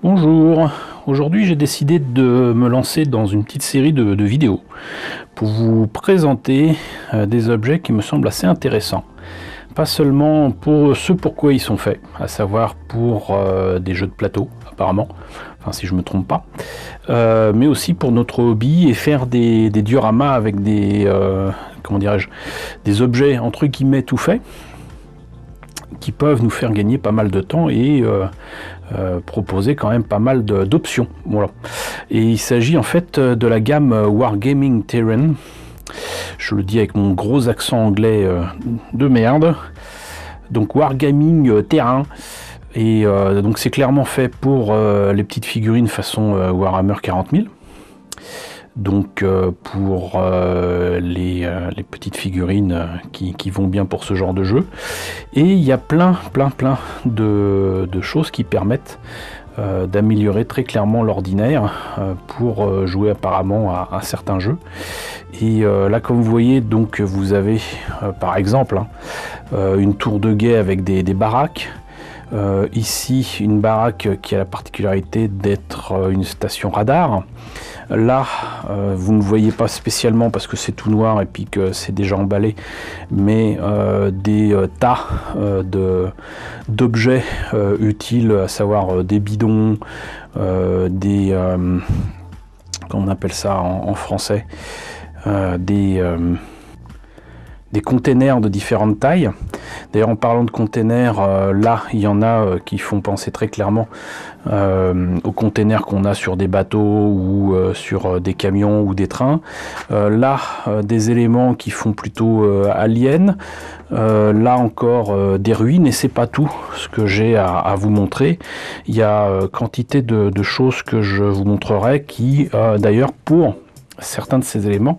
Bonjour, aujourd'hui j'ai décidé de me lancer dans une petite série de vidéos pour vous présenter des objets qui me semblent assez intéressants. Pas seulement pour ce pourquoi ils sont faits, à savoir pour des jeux de plateau apparemment, enfin si je me trompe pas, mais aussi pour notre hobby et faire des dioramas avec des, comment dirais-je, des objets entre guillemets tout faits, qui peuvent nous faire gagner pas mal de temps et proposer quand même pas mal d'options. Voilà. Et il s'agit en fait de la gamme Wargaming Terrain. Je le dis avec mon gros accent anglais de merde. Donc Wargaming Terrain. Et donc c'est clairement fait pour les petites figurines façon Warhammer 40 000. Donc pour les petites figurines qui vont bien pour ce genre de jeu. Et il y a plein de choses qui permettent d'améliorer très clairement l'ordinaire pour jouer apparemment à certains jeux. Et là comme vous voyez, donc vous avez par exemple une tour de guet avec des baraques. Ici une baraque qui a la particularité d'être une station radar. Là vous ne voyez pas spécialement parce que c'est tout noir et puis que c'est déjà emballé, mais des tas d'objets utiles, à savoir des bidons, des comment on appelle ça en français, des containers de différentes tailles. D'ailleurs, en parlant de containers, là, il y en a qui font penser très clairement aux containers qu'on a sur des bateaux ou sur des camions ou des trains. Là, des éléments qui font plutôt aliens. Là encore, des ruines, et c'est pas tout ce que j'ai à vous montrer. Il y a quantité de choses que je vous montrerai qui, d'ailleurs, pour certains de ces éléments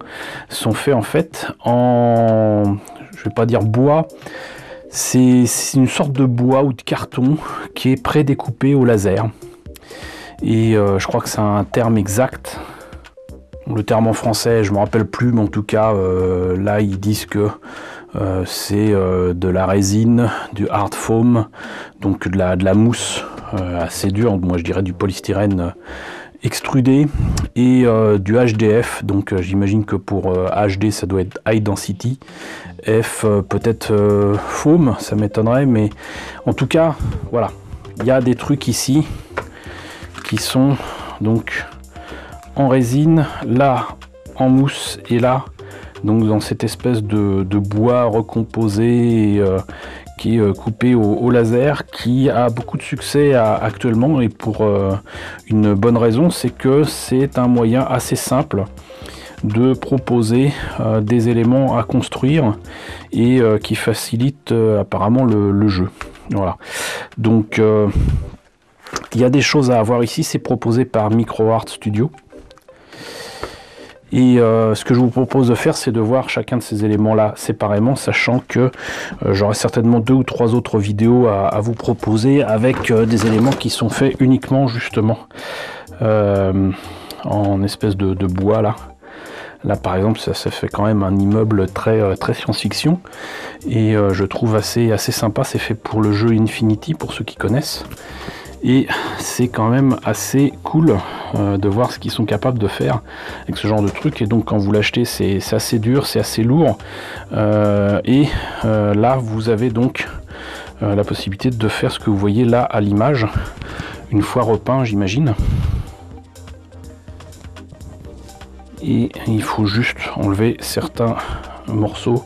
sont faits en fait en, je vais pas dire bois, c'est une sorte de bois ou de carton qui est prédécoupé au laser. Et je crois que c'est un terme exact. Le terme en français, je me rappelle plus, mais en tout cas, là ils disent que c'est de la résine, du hard foam, donc de la mousse assez dure. Moi je dirais du polystyrène extrudé, et du HDF, donc j'imagine que pour HD ça doit être high density, F peut-être foam, ça m'étonnerait, mais en tout cas voilà, il y a des trucs ici qui sont donc en résine, là en mousse, et là donc dans cette espèce de bois recomposé et, qui est coupé au laser, qui a beaucoup de succès actuellement, et pour une bonne raison, c'est que c'est un moyen assez simple de proposer des éléments à construire et qui facilite apparemment le jeu. Voilà, donc il y a des choses à avoir ici. C'est proposé par MicroArt Studio. Et ce que je vous propose de faire, c'est de voir chacun de ces éléments-là séparément, sachant que j'aurai certainement 2 ou 3 autres vidéos à vous proposer avec des éléments qui sont faits uniquement justement en espèce de bois là. Là par exemple, ça fait quand même un immeuble très science-fiction, et je trouve assez sympa. C'est fait pour le jeu Infinity, pour ceux qui connaissent. Et c'est quand même assez cool de voir ce qu'ils sont capables de faire avec ce genre de truc. Et donc quand vous l'achetez, c'est assez dur, c'est assez lourd. Et là, vous avez donc la possibilité de faire ce que vous voyez là à l'image, une fois repeint, j'imagine. Et il faut juste enlever certains morceaux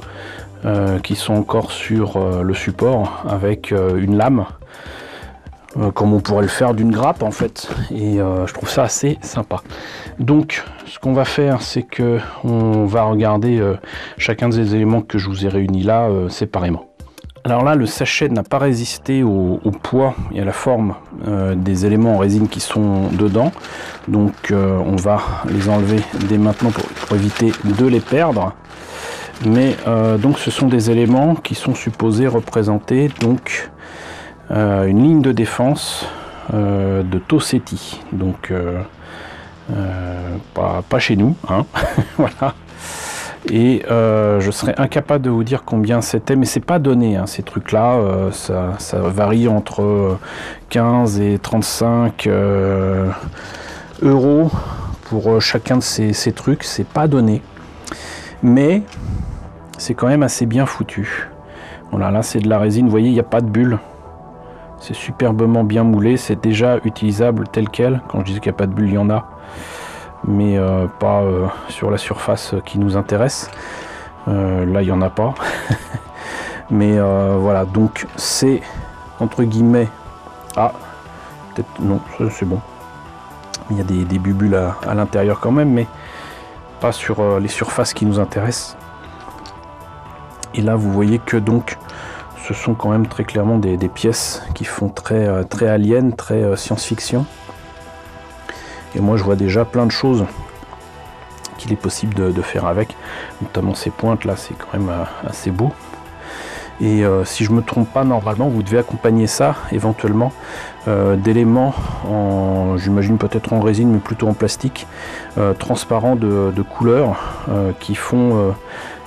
qui sont encore sur le support avec une lame, comme on pourrait le faire d'une grappe en fait, et je trouve ça assez sympa. Donc ce qu'on va faire, c'est que on va regarder chacun des éléments que je vous ai réunis là séparément. Alors là, le sachet n'a pas résisté au poids et à la forme des éléments en résine qui sont dedans, donc on va les enlever dès maintenant pour éviter de les perdre. Mais donc ce sont des éléments qui sont supposés représenter donc une ligne de défense de Toseti, donc pas chez nous, hein. Voilà. Et je serais incapable de vous dire combien c'était, mais c'est pas donné, hein, ces trucs-là. Ça varie entre 15 et 35 euros pour chacun de ces trucs. C'est pas donné, mais c'est quand même assez bien foutu. Voilà, là c'est de la résine, vous voyez, il n'y a pas de bulle. C'est superbement bien moulé, c'est déjà utilisable tel quel. Quand je disais qu'il n'y a pas de bulle, il y en a, mais pas sur la surface qui nous intéresse. Là, il n'y en a pas. Mais voilà, donc c'est entre guillemets... Ah, peut-être non, c'est bon. Il y a des bulles à l'intérieur quand même, mais pas sur les surfaces qui nous intéressent. Et là, vous voyez que donc ce sont quand même très clairement des pièces qui font très alien, très science-fiction. Et moi, je vois déjà plein de choses qu'il est possible de faire avec, notamment ces pointes là, c'est quand même assez beau. Et si je me trompe pas, normalement, vous devez accompagner ça éventuellement d'éléments, j'imagine peut-être en résine, mais plutôt en plastique, transparent de couleur, qui font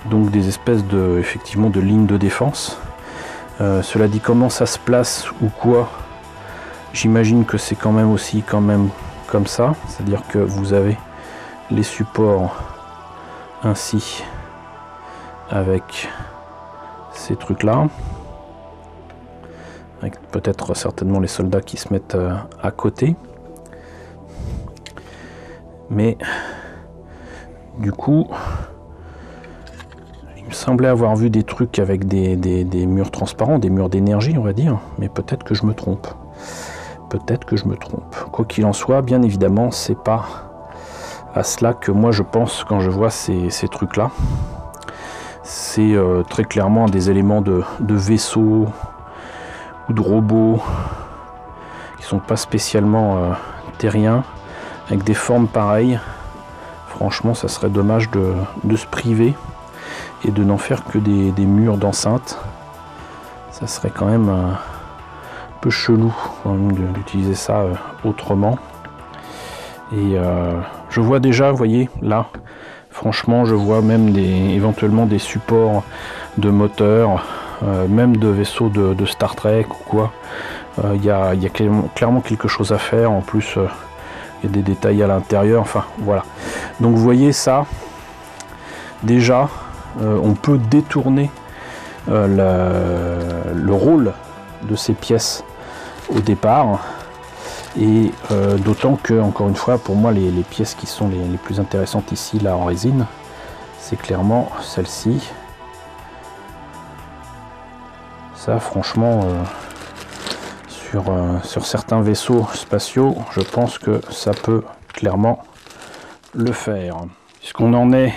donc des espèces effectivement de lignes de défense. Cela dit, comment ça se place ou quoi, j'imagine que c'est quand même aussi comme ça, c'est-à-dire que vous avez les supports ainsi avec ces trucs là, avec peut-être certainement les soldats qui se mettent à côté, mais du coup il me semblait avoir vu des trucs avec des murs transparents, des murs d'énergie on va dire, mais peut-être que je me trompe. Peut-être que je me trompe. Quoi qu'il en soit, bien évidemment, c'est pas à cela que moi je pense quand je vois ces trucs-là. C'est très clairement des éléments de vaisseaux ou de robots qui sont pas spécialement terriens, avec des formes pareilles. Franchement, ça serait dommage de se priver et de n'en faire que des murs d'enceinte. Ça serait quand même un peu chelou d'utiliser ça autrement. Et je vois déjà, vous voyez là, franchement je vois même éventuellement des supports de moteurs, même de vaisseaux de Star Trek ou quoi. Il y a clairement quelque chose à faire. En plus il y a des détails à l'intérieur, enfin voilà. Donc vous voyez ça, déjà on peut détourner le rôle de ces pièces au départ, et d'autant que, encore une fois, pour moi les pièces qui sont les plus intéressantes ici là en résine, c'est clairement celle-ci. Ça franchement sur certains vaisseaux spatiaux, je pense que ça peut clairement le faire. Puisqu'on en est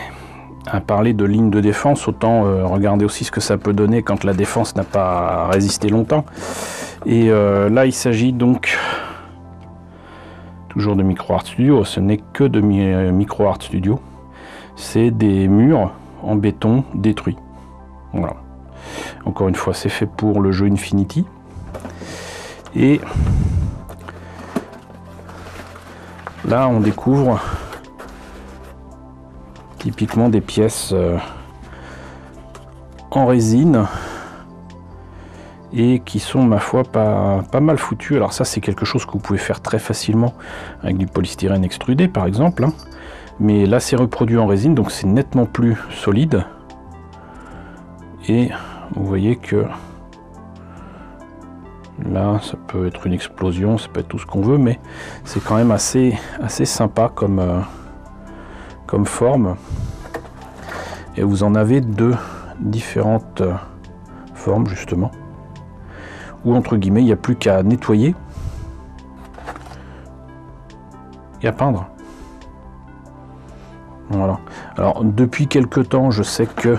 à parler de lignes de défense, autant regarder aussi ce que ça peut donner quand la défense n'a pas résisté longtemps. Et là il s'agit donc toujours de Micro Art Studio, ce n'est que de Micro Art Studio. C'est des murs en béton détruits. Voilà. Encore une fois, c'est fait pour le jeu Infinity. Et là on découvre typiquement des pièces en résine et qui sont, ma foi, pas mal foutues. Alors ça, c'est quelque chose que vous pouvez faire très facilement avec du polystyrène extrudé par exemple, hein. Mais là c'est reproduit en résine, donc c'est nettement plus solide. Et vous voyez que là ça peut être une explosion, ça peut être tout ce qu'on veut, mais c'est quand même assez sympa comme forme. Et vous en avez deux différentes formes justement, où entre guillemets il n'y a plus qu'à nettoyer et à peindre. Voilà. Alors depuis quelque temps, je sais que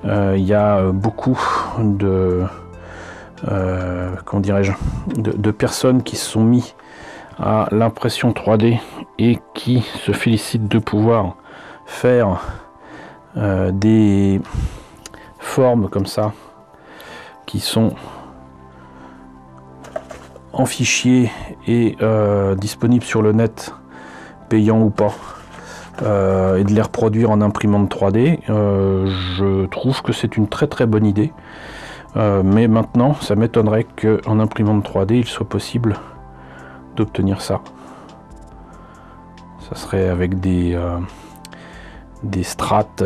il y a beaucoup comment dirais-je, de personnes qui se sont mis à l'impression 3D et qui se félicitent de pouvoir faire des formes comme ça qui sont en fichier et disponibles sur le net, payant ou pas. et de les reproduire en imprimante 3D, je trouve que c'est une très très bonne idée. Mais maintenant, ça m'étonnerait qu'en imprimante 3D, il soit possible d'obtenir ça. Ça serait avec des strates,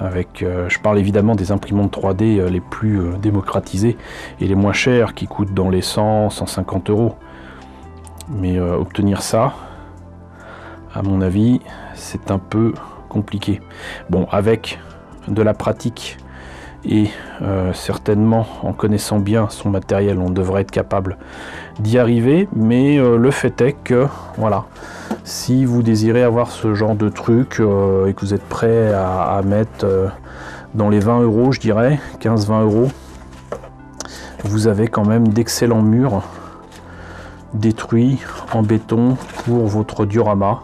je parle évidemment des imprimantes 3D les plus démocratisées et les moins chères, qui coûtent dans les 100-150 euros. Mais obtenir ça, à mon avis, c'est un peu compliqué. Bon, avec de la pratique et certainement en connaissant bien son matériel, on devrait être capable d'y arriver. Mais le fait est que, voilà, si vous désirez avoir ce genre de truc et que vous êtes prêt à mettre dans les 20 euros, je dirais, 15-20 euros, vous avez quand même d'excellents murs détruits en béton pour votre diorama.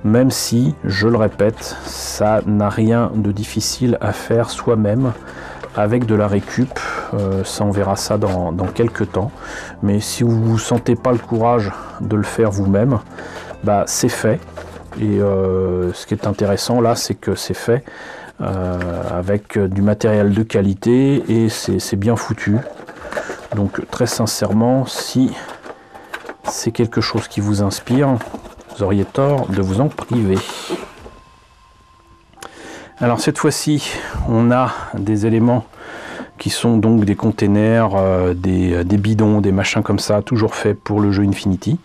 Même si, je le répète, ça n'a rien de difficile à faire soi-même avec de la récup. Ça, on verra ça dans quelques temps. Mais si vous ne sentez pas le courage de le faire vous-même, bah, c'est fait. Et ce qui est intéressant là, c'est que c'est fait avec du matériel de qualité et c'est bien foutu. Donc très sincèrement, si c'est quelque chose qui vous inspire, vous auriez tort de vous en priver. Alors cette fois-ci, on a des éléments qui sont donc des containers, des bidons, des machins comme ça, toujours faits pour le jeu Infinity.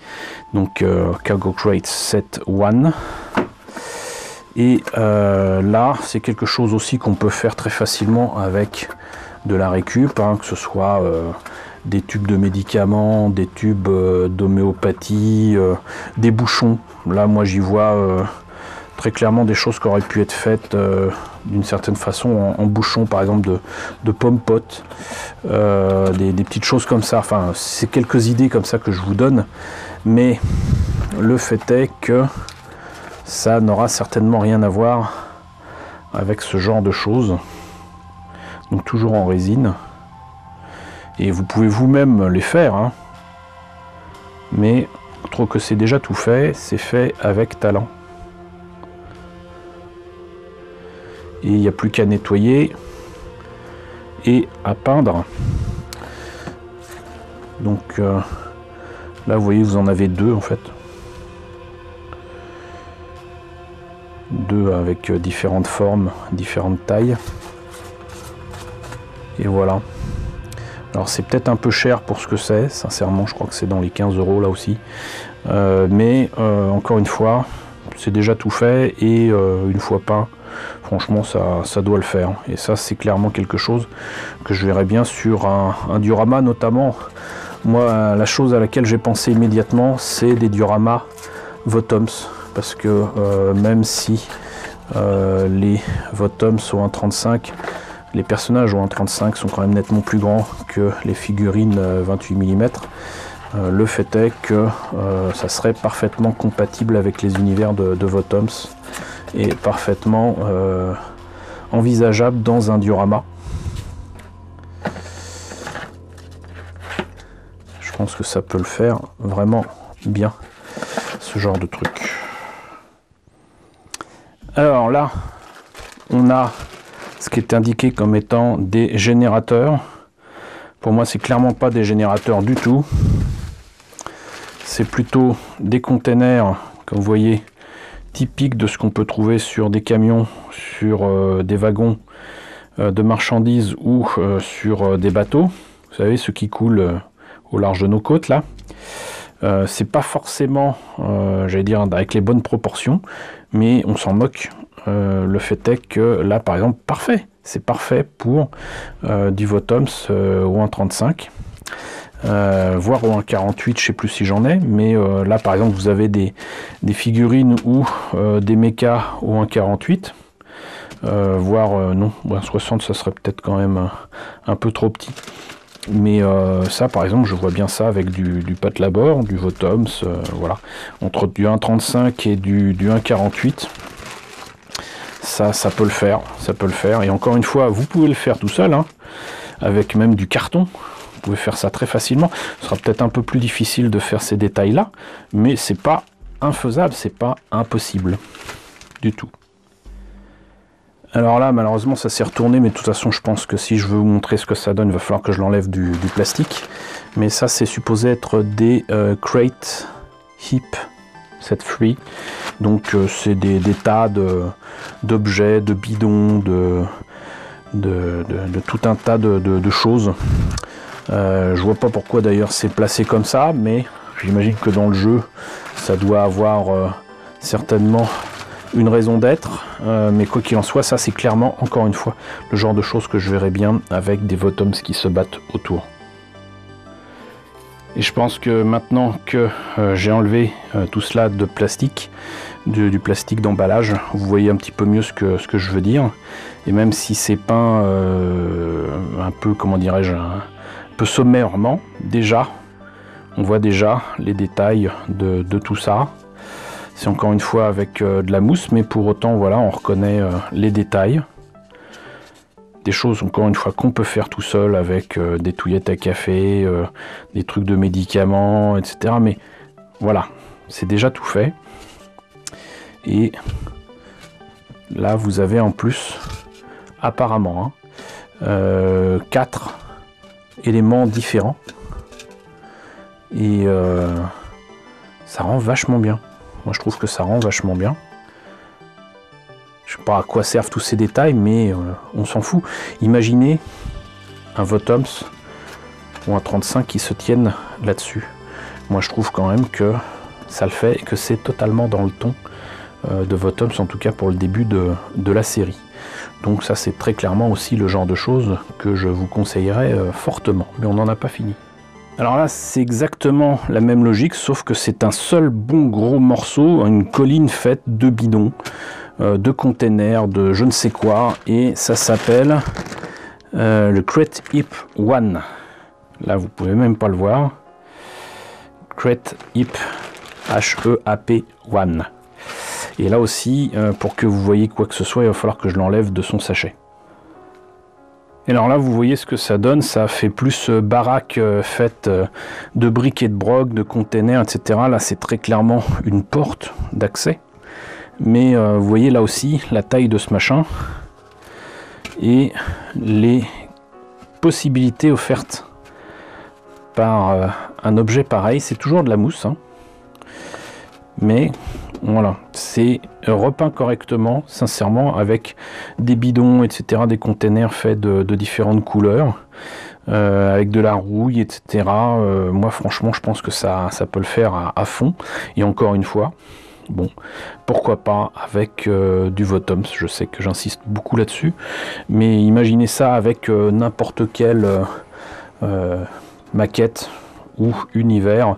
Donc Cargo Crate Set 1. Et là, c'est quelque chose aussi qu'on peut faire très facilement avec de la récup, hein, que ce soit des tubes de médicaments, des tubes d'homéopathie, des bouchons. Là, moi, j'y vois très clairement des choses qui auraient pu être faites d'une certaine façon en bouchon, par exemple de pommes potes, des petites choses comme ça. Enfin, c'est quelques idées comme ça que je vous donne, mais le fait est que ça n'aura certainement rien à voir avec ce genre de choses. Donc toujours en résine. Et vous pouvez vous-même les faire, hein. Mais trop que c'est déjà tout fait, c'est fait avec talent. Et il n'y a plus qu'à nettoyer et à peindre. Donc là, vous voyez, vous en avez deux en fait. Deux avec différentes formes, différentes tailles. Et voilà. Alors c'est peut-être un peu cher pour ce que c'est, sincèrement je crois que c'est dans les 15 euros là aussi. Mais encore une fois, c'est déjà tout fait et une fois peint, franchement ça doit le faire. Et ça c'est clairement quelque chose que je verrais bien sur un diorama notamment. Moi la chose à laquelle j'ai pensé immédiatement, c'est des dioramas Votoms. Parce que même si les Votoms sont 1,35, les personnages au 1,35 sont quand même nettement plus grands que les figurines 28 mm. Le fait est que ça serait parfaitement compatible avec les univers de Votoms et parfaitement envisageable dans un diorama. Je pense que ça peut le faire vraiment bien, ce genre de truc. Alors là, on a ce qui est indiqué comme étant des générateurs. Pour moi, c'est clairement pas des générateurs du tout. C'est plutôt des containers, comme vous voyez, typiques de ce qu'on peut trouver sur des camions, sur des wagons de marchandises ou sur des bateaux. Vous savez, ceux qui coulent au large de nos côtes, là. C'est pas forcément, j'allais dire, avec les bonnes proportions, mais on s'en moque. Le fait est que là, par exemple, parfait. C'est parfait pour du Votoms au 1,35, voire au 1,48, je sais plus si j'en ai, mais là, par exemple, vous avez des figurines ou des mechas au 1,48, voire non, 1,60, ça serait peut-être quand même un peu trop petit. Mais ça, par exemple, je vois bien ça avec du Patlabor, du Votoms, voilà, entre du 1,35 et du 1,48. Ça peut le faire, ça peut le faire. Et encore une fois, vous pouvez le faire tout seul, hein, avec même du carton. Vous pouvez faire ça très facilement. Ce sera peut-être un peu plus difficile de faire ces détails-là, mais c'est pas infaisable, c'est pas impossible. du tout. Alors là, malheureusement, ça s'est retourné, mais de toute façon, je pense que si je veux vous montrer ce que ça donne, il va falloir que je l'enlève du plastique. Mais ça, c'est supposé être des crate hip set free. Donc, c'est des tas d'objets, de bidons, de tout un tas de choses. Je vois pas pourquoi d'ailleurs c'est placé comme ça, mais j'imagine que dans le jeu, ça doit avoir certainement une raison d'être, mais quoi qu'il en soit, ça c'est clairement, encore une fois, le genre de choses que je verrais bien avec des Votoms qui se battent autour. Et je pense que maintenant que j'ai enlevé tout cela de plastique, du plastique d'emballage, vous voyez un petit peu mieux ce que je veux dire. Et même si c'est peint un peu, comment dirais-je, un peu sommairement, déjà, on voit déjà les détails de tout ça. C'est encore une fois avec de la mousse, mais pour autant, voilà, on reconnaît les détails. Des choses, encore une fois, qu'on peut faire tout seul avec des touillettes à café, des trucs de médicaments, etc. Mais voilà, c'est déjà tout fait. Et là, vous avez en plus, apparemment, 4 éléments différents. Et ça rend vachement bien. Moi, je trouve que ça rend vachement bien. Je ne sais pas à quoi servent tous ces détails, mais on s'en fout. Imaginez un Votoms ou un 35 qui se tiennent là-dessus. Moi, je trouve quand même que ça le fait et que c'est totalement dans le ton de Votoms, en tout cas pour le début de la série. Donc ça, c'est très clairement aussi le genre de choses que je vous conseillerais fortement. Mais on n'en a pas fini. Alors là, c'est exactement la même logique, sauf que c'est un seul bon gros morceau, une colline faite de bidons, de containers, de je ne sais quoi, et ça s'appelle le Crate Hip One. Là, vous pouvez même pas le voir. Crate Hip, H-E-A-P One. Et là aussi, pour que vous voyez quoi que ce soit, il va falloir que je l'enlève de son sachet. Et alors là, vous voyez ce que ça donne, ça fait plus baraque faite de briques et de broc, de containers, etc. Là, c'est très clairement une porte d'accès. Mais vous voyez là aussi la taille de ce machin et les possibilités offertes par un objet pareil. C'est toujours de la mousse, hein. Mais voilà, c'est repeint correctement, sincèrement, avec des bidons, etc., des containers faits de différentes couleurs, avec de la rouille, etc. Moi, franchement, je pense que ça peut le faire à fond. Et encore une fois, bon, pourquoi pas avec du Votoms. Je sais que j'insiste beaucoup là-dessus, mais imaginez ça avec n'importe quelle maquette ou univers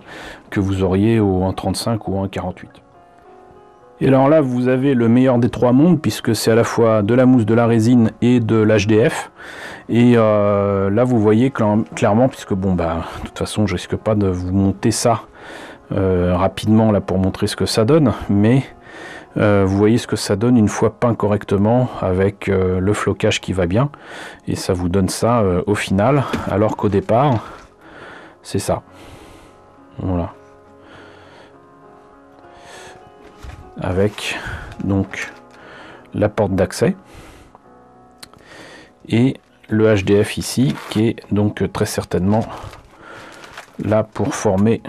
que vous auriez au 1.35 ou au 1.48. Et alors là, vous avez le meilleur des trois mondes, puisque c'est à la fois de la mousse, de la résine et de l'HDF. Et là, vous voyez clairement, puisque bon, bah, de toute façon, je risque pas de vous monter ça rapidement là pour montrer ce que ça donne, mais vous voyez ce que ça donne une fois peint correctement avec le flocage qui va bien, et ça vous donne ça au final, alors qu'au départ, c'est ça. Voilà. Avec donc la porte d'accès et le HDF ici qui est donc très certainement là pour former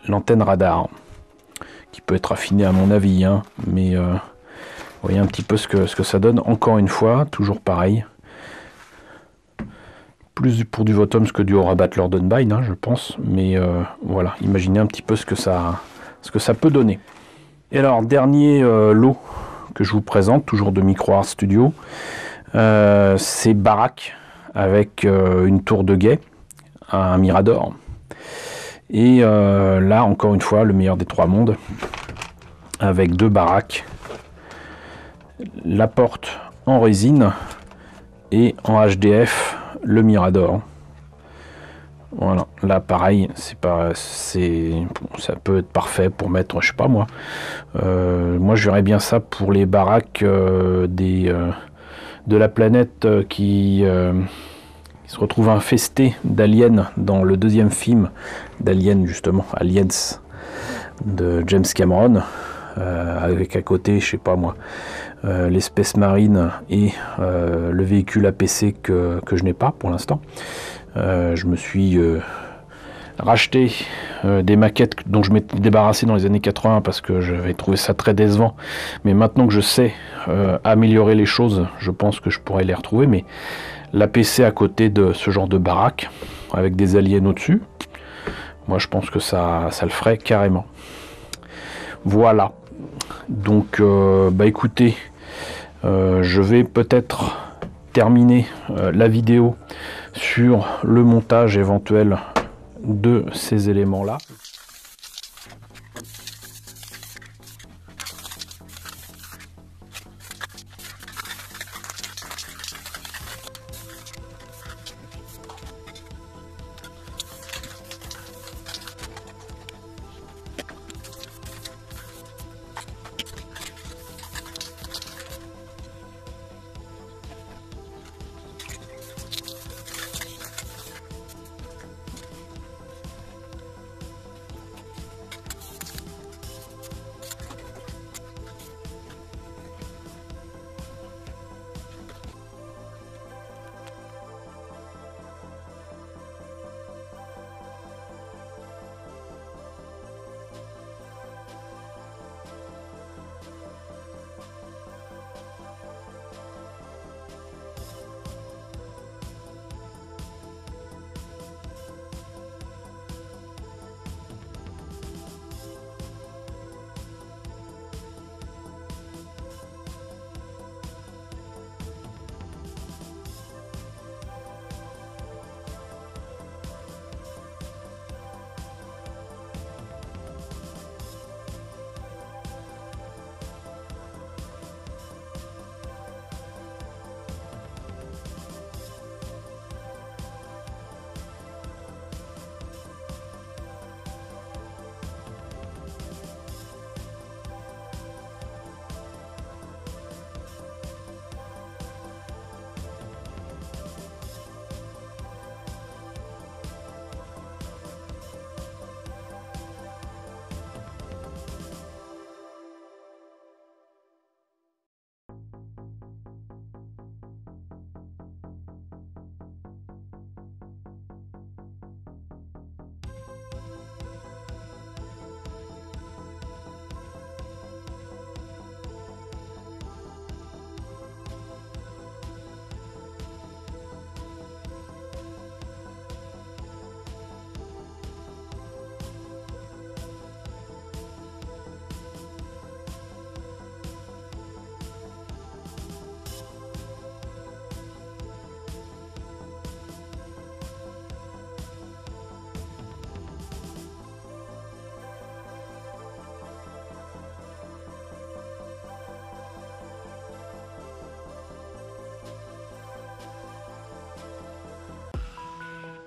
l'antenne radar qui peut être affinée à mon avis, hein, mais vous voyez un petit peu ce que ça donne. Encore une fois, toujours pareil, plus pour du Votoms que du Aura Battler d'Unbind, hein, je pense, mais voilà, imaginez un petit peu ce que ça peut donner. Et alors, dernier lot que je vous présente, toujours de MicroArt Studio, c'est Barack avec une tour de guet, un Mirador. Et là, encore une fois, le meilleur des trois mondes, avec deux baraques, la porte en résine et en HDF, le Mirador. Voilà, là pareil, ça peut être parfait pour mettre, je sais pas moi. Moi je verrais bien ça pour les baraques de la planète qui se retrouve infestée d'aliens dans le deuxième film d'Alien, justement, Aliens de James Cameron. avec à côté, je sais pas moi, l'espèce marine et le véhicule APC que je n'ai pas pour l'instant. Je me suis racheté des maquettes dont je m'étais débarrassé dans les années 80 parce que j'avais trouvé ça très décevant, mais maintenant que je sais améliorer les choses, je pense que je pourrais les retrouver. Mais l'APC à côté de ce genre de baraque avec des aliens au-dessus, moi je pense que ça le ferait carrément. Voilà, donc bah écoutez, je vais peut-être terminer la vidéo sur le montage éventuel de ces éléments là.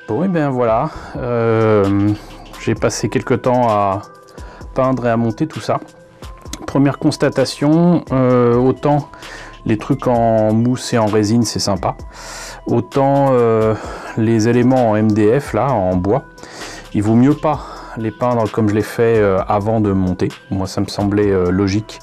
Bon, et bien voilà, j'ai passé quelques temps à peindre et à monter tout ça. Première constatation, autant les trucs en mousse et en résine c'est sympa, autant les éléments en MDF là, en bois, il vaut mieux pas les peindre comme je l'ai fait avant de monter. Moi ça me semblait logique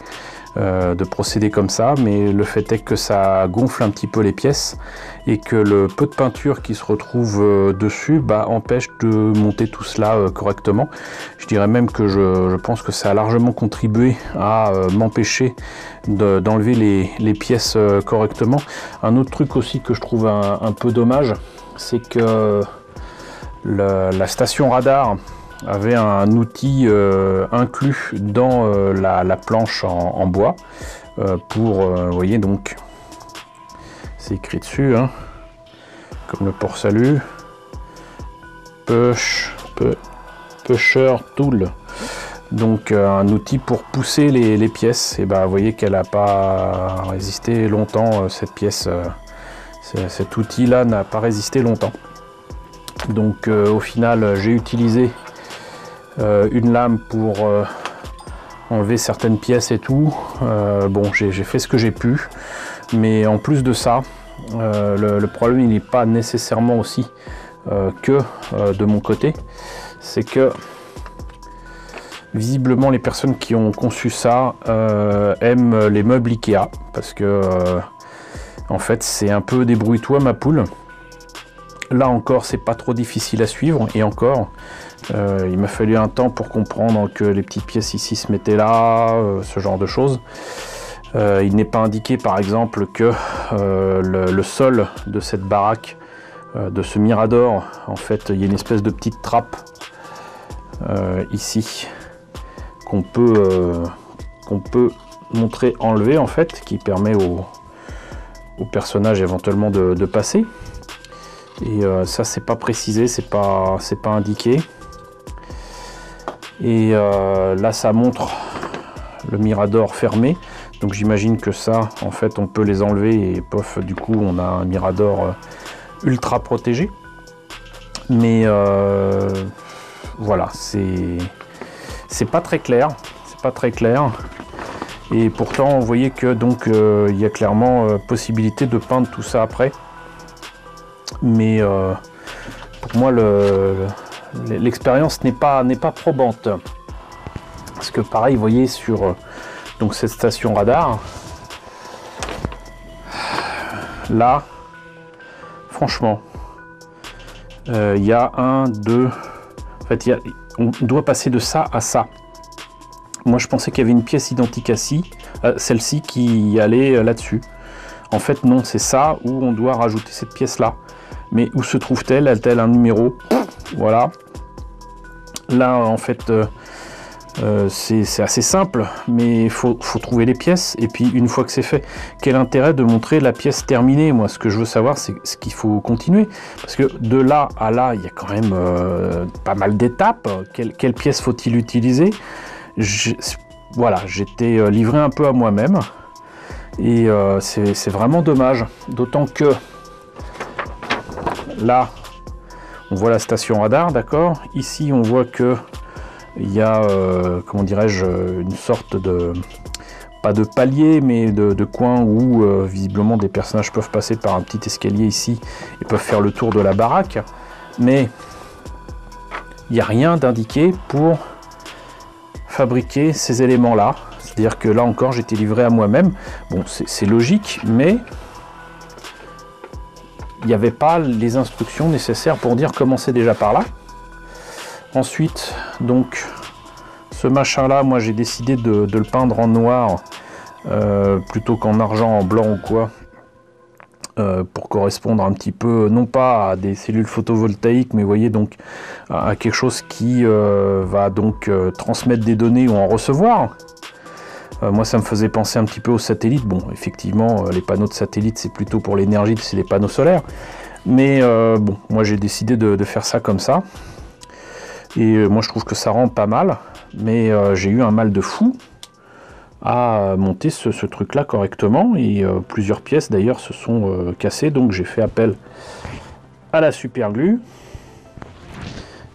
de procéder comme ça, mais le fait est que ça gonfle un petit peu les pièces et que le peu de peinture qui se retrouve dessus empêche de monter tout cela correctement. Je dirais même que je pense que ça a largement contribué à m'empêcher d'enlever les pièces correctement. Un autre truc aussi que je trouve un peu dommage, c'est que la station radar avait un outil inclus dans la planche en bois pour, vous voyez, donc c'est écrit dessus, hein, comme le port salut, pusher tool, donc un outil pour pousser les pièces. Et vous voyez qu'elle n'a pas résisté longtemps, cette pièce, cet outil là n'a pas résisté longtemps. Donc au final j'ai utilisé une lame pour enlever certaines pièces et tout. Bon, j'ai fait ce que j'ai pu, mais en plus de ça, le problème il n'est pas nécessairement aussi que de mon côté, c'est que Visiblement, les personnes qui ont conçu ça aiment les meubles Ikea, parce que en fait, c'est un peu débrouille-toi ma poule. Là encore, c'est pas trop difficile à suivre, et encore, il m'a fallu un temps pour comprendre que les petites pièces ici se mettaient là, ce genre de choses. Il n'est pas indiqué, par exemple, que le sol de cette baraque, de ce mirador, en fait, il y a une espèce de petite trappe ici qu'on peut montrer enlever, en fait, qui permet au personnage éventuellement de passer. Et ça, c'est pas précisé, c'est pas indiqué. Et là, ça montre le mirador fermé. Donc j'imagine que ça, en fait, on peut les enlever et pof, du coup, on a un mirador ultra protégé. Mais voilà, c'est pas très clair. C'est pas très clair. Et pourtant, vous voyez que donc il y a clairement possibilité de peindre tout ça après. Mais pour moi, l'expérience n'est pas probante. Parce que pareil, vous voyez sur donc cette station radar, là, franchement, il y a un, deux, en fait, on doit passer de ça à ça. Moi, je pensais qu'il y avait une pièce identique à celle-ci qui allait là-dessus. En fait, non, c'est ça où on doit rajouter cette pièce-là. Mais où se trouve-t-elle? A-t-elle un numéro? Voilà. Là, en fait, c'est assez simple, mais il faut trouver les pièces. Et puis, une fois que c'est fait, quel intérêt de montrer la pièce terminée? Moi, ce que je veux savoir, c'est ce qu'il faut continuer. Parce que de là à là, il y a quand même pas mal d'étapes. Quelle pièce faut-il utiliser? Voilà, j'étais livré un peu à moi-même. Et c'est vraiment dommage. D'autant que là, on voit la station radar, d'accord. Ici, on voit que il y a, comment dirais-je, une sorte de, pas de palier, mais de coin où visiblement des personnages peuvent passer par un petit escalier ici et peuvent faire le tour de la baraque. Mais il n'y a rien d'indiqué pour fabriquer ces éléments-là. C'est-à-dire que là encore, j'étais livré à moi-même. Bon, c'est logique, mais il n'y avait pas les instructions nécessaires pour dire commencer déjà par là. Ensuite, donc, ce machin-là, moi j'ai décidé de le peindre en noir plutôt qu'en argent, en blanc ou quoi, pour correspondre un petit peu, non pas à des cellules photovoltaïques, mais vous voyez, donc à quelque chose qui va donc transmettre des données ou en recevoir. Moi, ça me faisait penser un petit peu aux satellites. Bon, effectivement, les panneaux de satellites, c'est plutôt pour l'énergie, c'est des panneaux solaires. Mais bon, moi, j'ai décidé de faire ça comme ça. Et moi, je trouve que ça rend pas mal. Mais j'ai eu un mal de fou à monter ce truc-là correctement. Et plusieurs pièces, d'ailleurs, se sont cassées. Donc, j'ai fait appel à la super glue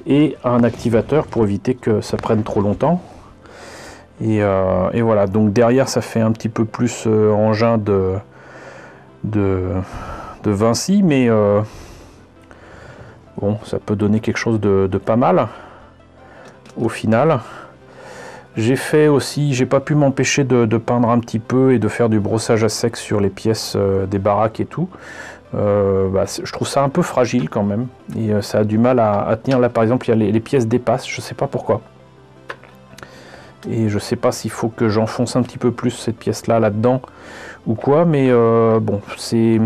et à un activateur pour éviter que ça prenne trop longtemps. Et voilà, donc derrière ça fait un petit peu plus engin de Vinci, mais bon, ça peut donner quelque chose de pas mal au final. J'ai fait aussi, j'ai pas pu m'empêcher de peindre un petit peu et de faire du brossage à sec sur les pièces des baraques et tout. Je trouve ça un peu fragile quand même, et ça a du mal à tenir. Là par exemple, il y a les pièces dépassent, je sais pas pourquoi. Et je sais pas s'il faut que j'enfonce un petit peu plus cette pièce-là là-dedans ou quoi, mais bon, c'est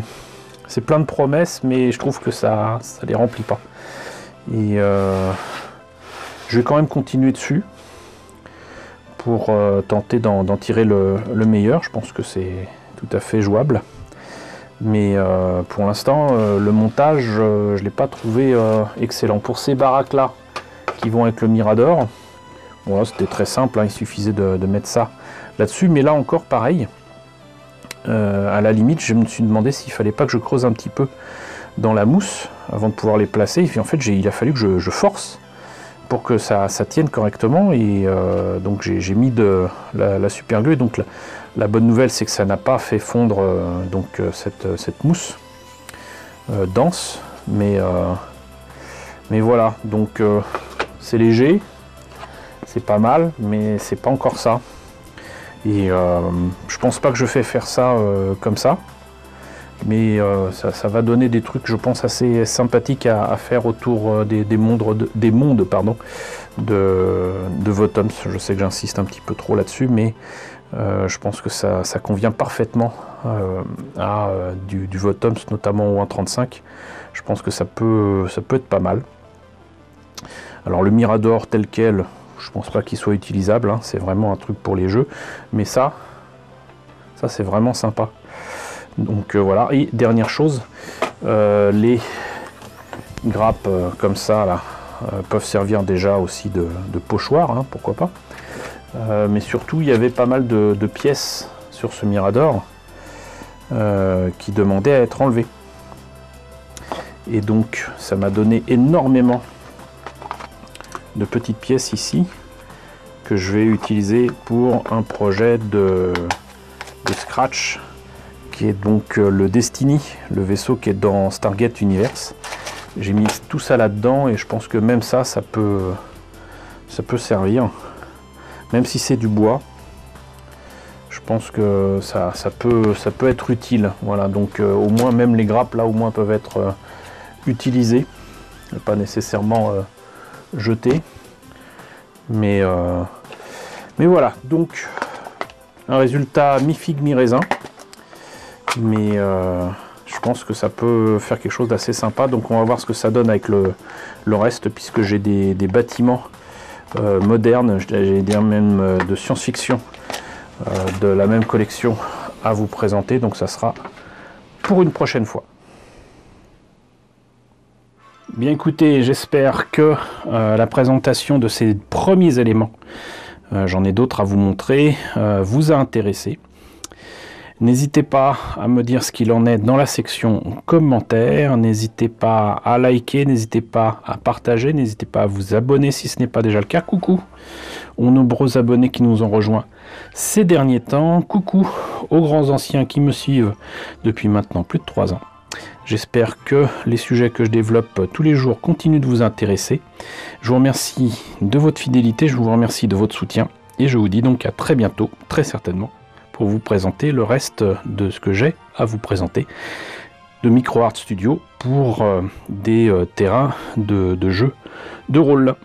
plein de promesses, mais je trouve que ça les remplit pas. Et je vais quand même continuer dessus pour tenter d'en tirer le meilleur. Je pense que c'est tout à fait jouable. Mais pour l'instant, le montage, je ne l'ai pas trouvé excellent. Pour ces baraques-là, qui vont avec le Mirador, bon, c'était très simple, hein, il suffisait de mettre ça là-dessus. Mais là encore, pareil, à la limite, je me suis demandé s'il fallait pas que je creuse un petit peu dans la mousse avant de pouvoir les placer. Et puis en fait, il a fallu que je force pour que ça tienne correctement. Et donc j'ai mis de la super glue. Donc la bonne nouvelle, c'est que ça n'a pas fait fondre cette mousse dense. Mais voilà, donc c'est léger. c'est pas mal, mais c'est pas encore ça. Et je pense pas que je fais faire ça comme ça. Mais ça va donner des trucs, je pense, assez sympathiques à faire autour des mondes de Votoms. Je sais que j'insiste un petit peu trop là-dessus, mais je pense que ça convient parfaitement à du Votoms, notamment au 1.35. Je pense que ça peut être pas mal. Alors le Mirador tel quel, je pense pas qu'il soit utilisable, hein, c'est vraiment un truc pour les jeux, mais ça c'est vraiment sympa. Donc voilà, et dernière chose, les grappes comme ça là peuvent servir déjà aussi de pochoir, hein, pourquoi pas. Mais surtout il y avait pas mal de pièces sur ce Mirador qui demandaient à être enlevées. Et donc ça m'a donné énormément de petites pièces ici que je vais utiliser pour un projet de Scratch, qui est donc le Destiny, le vaisseau qui est dans Stargate Universe. J'ai mis tout ça là-dedans et je pense que même ça peut servir, même si c'est du bois. Je pense que ça peut être utile. Voilà, donc au moins même les grappes là au moins peuvent être utilisées, pas nécessairement jetées. Mais voilà, donc un résultat mi-figue mi-raisin. Mais je pense que ça peut faire quelque chose d'assez sympa. Donc on va voir ce que ça donne avec le reste, puisque j'ai des bâtiments modernes, j'allais dire même de science-fiction, de la même collection à vous présenter. Donc ça sera pour une prochaine fois. Bien écoutez, j'espère que la présentation de ces premiers éléments, j'en ai d'autres à vous montrer, vous a intéressé. N'hésitez pas à me dire ce qu'il en est dans la section commentaires, n'hésitez pas à liker, n'hésitez pas à partager, n'hésitez pas à vous abonner si ce n'est pas déjà le cas. Coucou aux nombreux abonnés qui nous ont rejoints ces derniers temps, coucou aux grands anciens qui me suivent depuis maintenant plus de 3 ans. J'espère que les sujets que je développe tous les jours continuent de vous intéresser. Je vous remercie de votre fidélité, je vous remercie de votre soutien et je vous dis donc à très bientôt, très certainement, pour vous présenter le reste de ce que j'ai à vous présenter de MicroArt Studio pour des terrains de jeux de rôle.